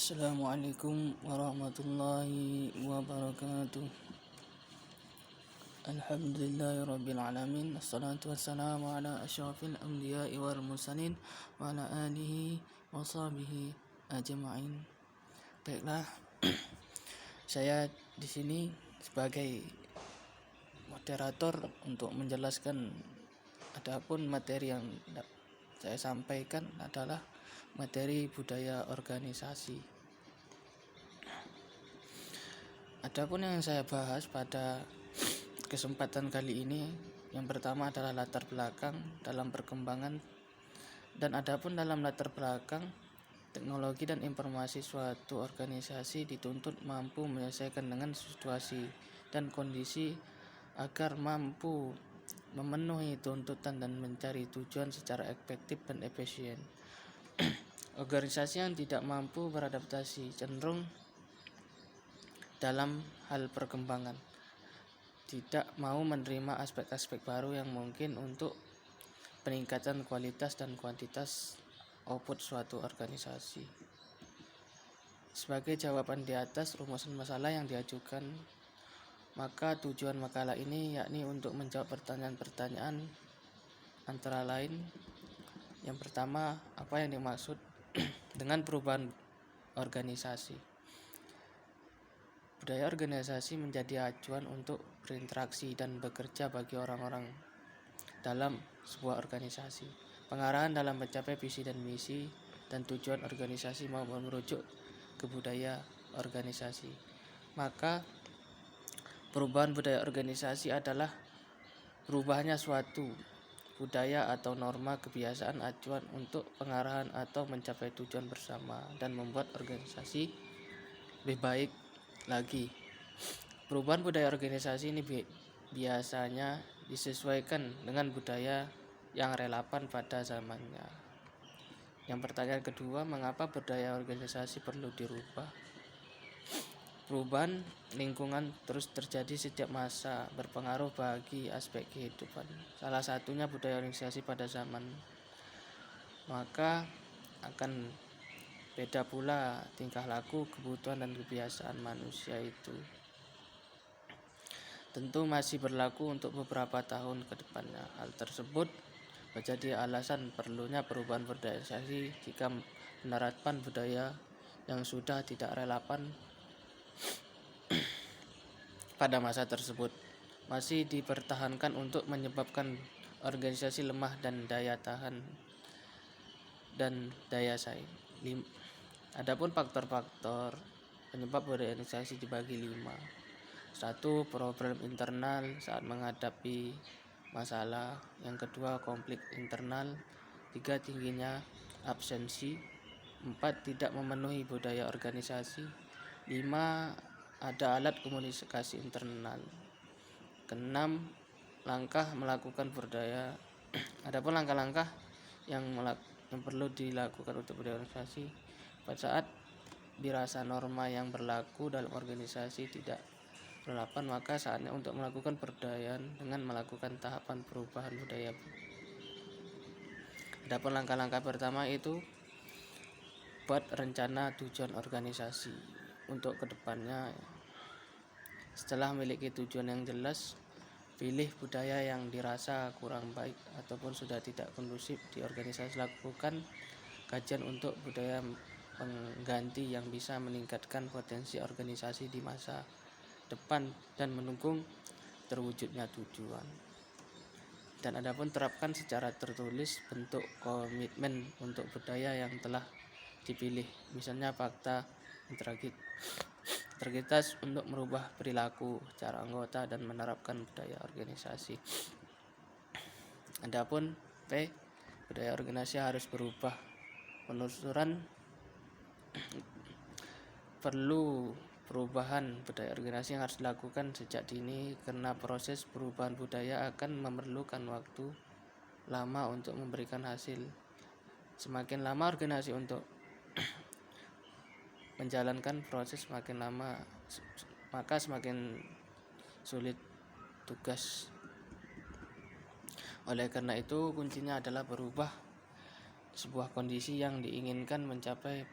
Assalamualaikum warahmatullahi wabarakatuh. Alhamdulillahirrabbilalamin. Assalatu wassalamu ala asyrafil anbiya'i wal mursalin wa ala alihi wa sahbihi ajma'in. Baiklah, saya di sini sebagai moderator untuk menjelaskan adapun materi yang saya sampaikan adalah materi budaya organisasi. Adapun yang saya bahas pada kesempatan kali ini, yang pertama adalah latar belakang dalam perkembangan, dan adapun dalam latar belakang teknologi dan informasi suatu organisasi dituntut mampu menyelesaikan dengan situasi dan kondisi agar mampu memenuhi tuntutan dan mencari tujuan secara efektif dan efisien. Organisasi yang tidak mampu beradaptasi cenderung dalam hal perkembangan tidak mau menerima aspek-aspek baru yang mungkin untuk peningkatan kualitas dan kuantitas output suatu organisasi. Sebagai jawaban di atas rumusan masalah yang diajukan, maka tujuan makalah ini yakni untuk menjawab pertanyaan-pertanyaan antara lain. Yang pertama, apa yang dimaksud dengan perubahan organisasi? Budaya organisasi menjadi acuan untuk berinteraksi dan bekerja bagi orang-orang dalam sebuah organisasi. Pengarahan dalam mencapai visi dan misi dan tujuan organisasi maupun merujuk ke budaya organisasi. Maka perubahan budaya organisasi adalah berubahnya suatu budaya atau norma kebiasaan acuan untuk pengarahan atau mencapai tujuan bersama dan membuat organisasi lebih baik lagi. Perubahan budaya organisasi ini biasanya disesuaikan dengan budaya yang relevan pada zamannya. Yang pertanyaan kedua, mengapa budaya organisasi perlu dirubah? Perubahan lingkungan terus terjadi setiap masa, berpengaruh bagi aspek kehidupan. Salah satunya budaya organisasi pada zaman. Maka akan beda pula tingkah laku, kebutuhan dan kebiasaan manusia itu. Tentu masih berlaku untuk beberapa tahun ke depannya. Hal tersebut menjadi alasan perlunya perubahan budaya organisasi jika penerapan budaya yang sudah tidak relevan pada masa tersebut masih dipertahankan untuk menyebabkan organisasi lemah dan daya tahan dan daya saing. Adapun faktor-faktor penyebab budaya organisasi dibagi 5. 1. Problem internal saat menghadapi masalah. Yang kedua, konflik internal. 3. Tingginya absensi. 4. Tidak memenuhi budaya organisasi. 5. Ada alat komunikasi internal. Keenam, langkah melakukan budaya. Adapun langkah-langkah yang perlu dilakukan untuk budaya organisasi pada saat dirasa norma yang berlaku dalam organisasi tidak relevan, maka saatnya untuk melakukan pemberdayaan dengan melakukan tahapan perubahan budaya. Adapun langkah-langkah pertama itu buat rencana tujuan organisasi untuk kedepannya. Setelah memiliki tujuan yang jelas, pilih budaya yang dirasa kurang baik ataupun sudah tidak kondusif di organisasi. Lakukan kajian untuk budaya pengganti yang bisa meningkatkan potensi organisasi di masa depan dan mendukung terwujudnya tujuan. Dan adapun terapkan secara tertulis bentuk komitmen untuk budaya yang telah dipilih, misalnya fakta integritas untuk merubah perilaku cara anggota dan menerapkan budaya organisasi. Adapun P, budaya organisasi harus berubah. Penelusuran perlu perubahan budaya organisasi yang harus dilakukan sejak dini karena proses perubahan budaya akan memerlukan waktu lama untuk memberikan hasil. Semakin lama organisasi untuk menjalankan proses, semakin lama maka semakin sulit tugas. Oleh karena itu, kuncinya adalah berubah sebuah kondisi yang diinginkan mencapai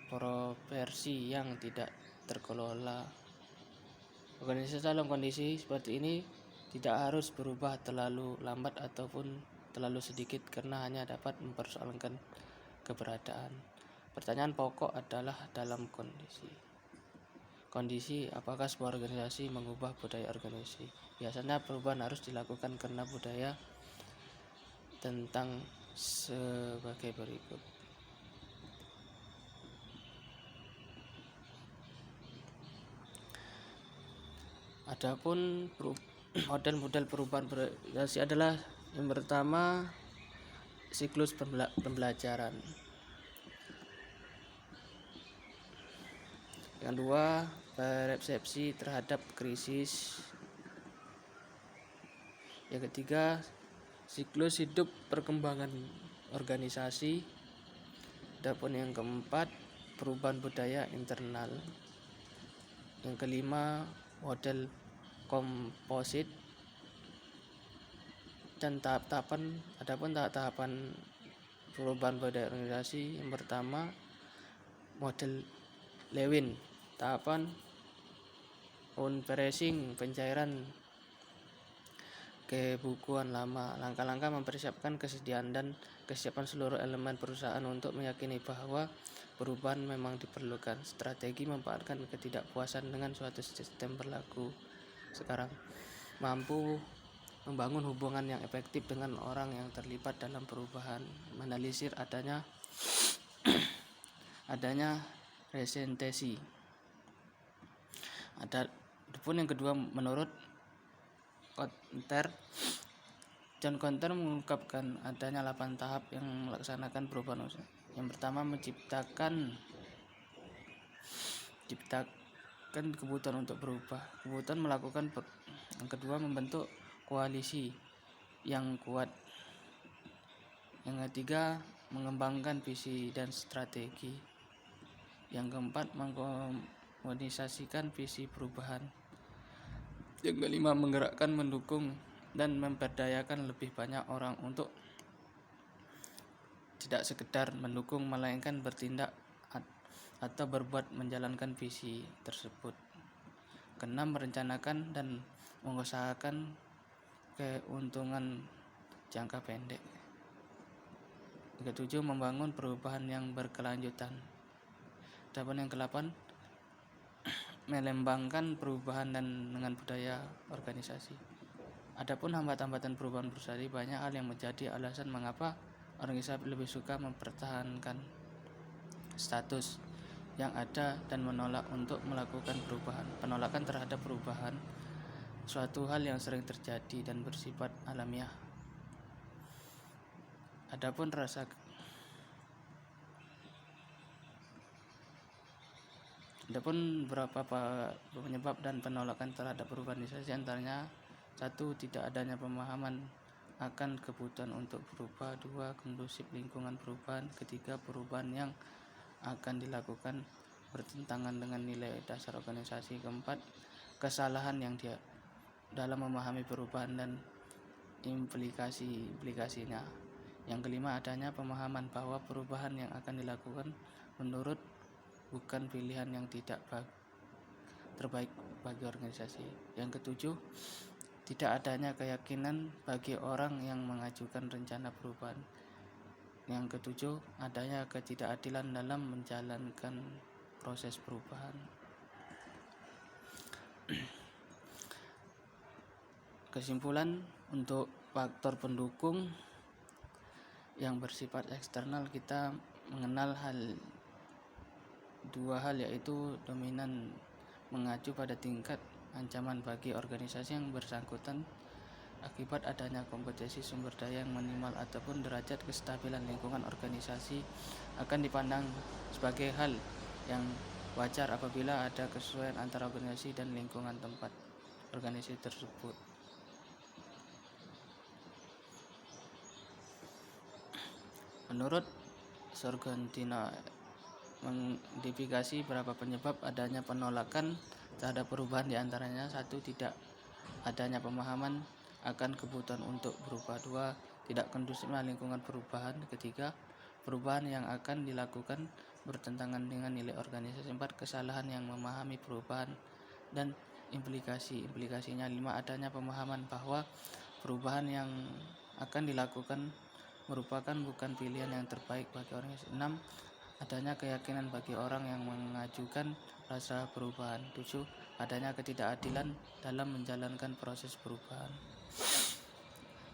kontroversi yang tidak terkelola. Organisasi dalam kondisi seperti ini tidak harus berubah terlalu lambat ataupun terlalu sedikit karena hanya dapat mempersoalkan keberadaan. Pertanyaan pokok adalah dalam kondisi apakah sebuah organisasi mengubah budaya organisasi. Biasanya perubahan harus dilakukan karena budaya tentang sebagai berikut. Adapun model-model perubahan berorganisasi adalah yang pertama siklus pembelajaran, yang kedua persepsi terhadap krisis, yang ketiga siklus hidup perkembangan organisasi, adapun yang keempat perubahan budaya internal, yang kelima model komposit, dan tahap-tahapan perubahan budaya organisasi. Yang pertama model Lewin, tahapan unphrasing, pencairan kebukuan lama, langkah-langkah mempersiapkan kesediaan dan kesiapan seluruh elemen perusahaan untuk meyakini bahwa perubahan memang diperlukan, strategi memanfaatkan ketidakpuasan dengan suatu sistem berlaku sekarang, mampu membangun hubungan yang efektif dengan orang yang terlibat dalam perubahan, menanalisir adanya resentesi. Adapun yang kedua menurut John Kotter mengungkapkan adanya 8 tahap yang melaksanakan perubahan. Yang pertama menciptakan kebutuhan untuk berubah, kebutuhan melakukan. Yang kedua membentuk koalisi yang kuat. Yang ketiga mengembangkan visi dan strategi. Yang keempat mengkomunikasikan visi perubahan. Yang kelima menggerakkan, mendukung, dan memberdayakan lebih banyak orang untuk tidak sekedar mendukung melainkan bertindak atau berbuat menjalankan visi tersebut. Keenam merencanakan dan mengusahakan keuntungan jangka pendek. Yang ketujuh membangun perubahan yang berkelanjutan. Dan yang ke-8 melembangkan perubahan dan dengan budaya organisasi. Adapun hambatan perubahan organisasi, banyak hal yang menjadi alasan mengapa organisasi lebih suka mempertahankan status yang ada dan menolak untuk melakukan perubahan. Penolakan terhadap perubahan suatu hal yang sering terjadi dan bersifat alamiah. Adapun beberapa penyebab dan penolakan terhadap perubahan organisasi, antaranya 1. Tidak adanya pemahaman akan kebutuhan untuk berubah. 2. Kondusif lingkungan perubahan. 3. Perubahan yang akan dilakukan bertentangan dengan nilai dasar organisasi. 4. Kesalahan yang dalam memahami perubahan dan implikasinya. Yang kelima adanya pemahaman bahwa perubahan yang akan dilakukan menurut bukan pilihan yang terbaik bagi organisasi. Yang ketujuh, tidak adanya keyakinan bagi orang yang mengajukan rencana perubahan. Yang ketujuh, adanya ketidakadilan dalam menjalankan proses perubahan. Kesimpulan, untuk faktor pendukung yang bersifat eksternal, kita mengenal dua hal, yaitu dominan mengacu pada tingkat ancaman bagi organisasi yang bersangkutan akibat adanya kompetisi sumber daya yang minimal ataupun derajat kestabilan lingkungan organisasi akan dipandang sebagai hal yang wajar apabila ada kesesuaian antara organisasi dan lingkungan tempat organisasi tersebut. Menurut Sorgentino mengidentifikasi beberapa penyebab adanya penolakan terhadap perubahan, diantaranya 1. Tidak adanya pemahaman akan kebutuhan untuk berubah. 2. Tidak kondusifnya lingkungan perubahan. 3. Perubahan yang akan dilakukan bertentangan dengan nilai organisasi. 4. Kesalahan yang memahami perubahan dan implikasinya. 5. Adanya pemahaman bahwa perubahan yang akan dilakukan merupakan bukan pilihan yang terbaik bagi organisasi. 6. Adanya keyakinan bagi orang yang mengajukan rasa perubahan. 7. Adanya ketidakadilan dalam menjalankan proses perubahan.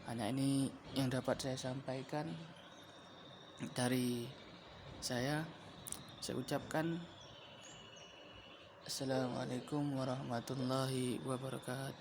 Hanya ini yang dapat saya sampaikan dari saya. Saya ucapkan Assalamualaikum warahmatullahi wabarakatuh.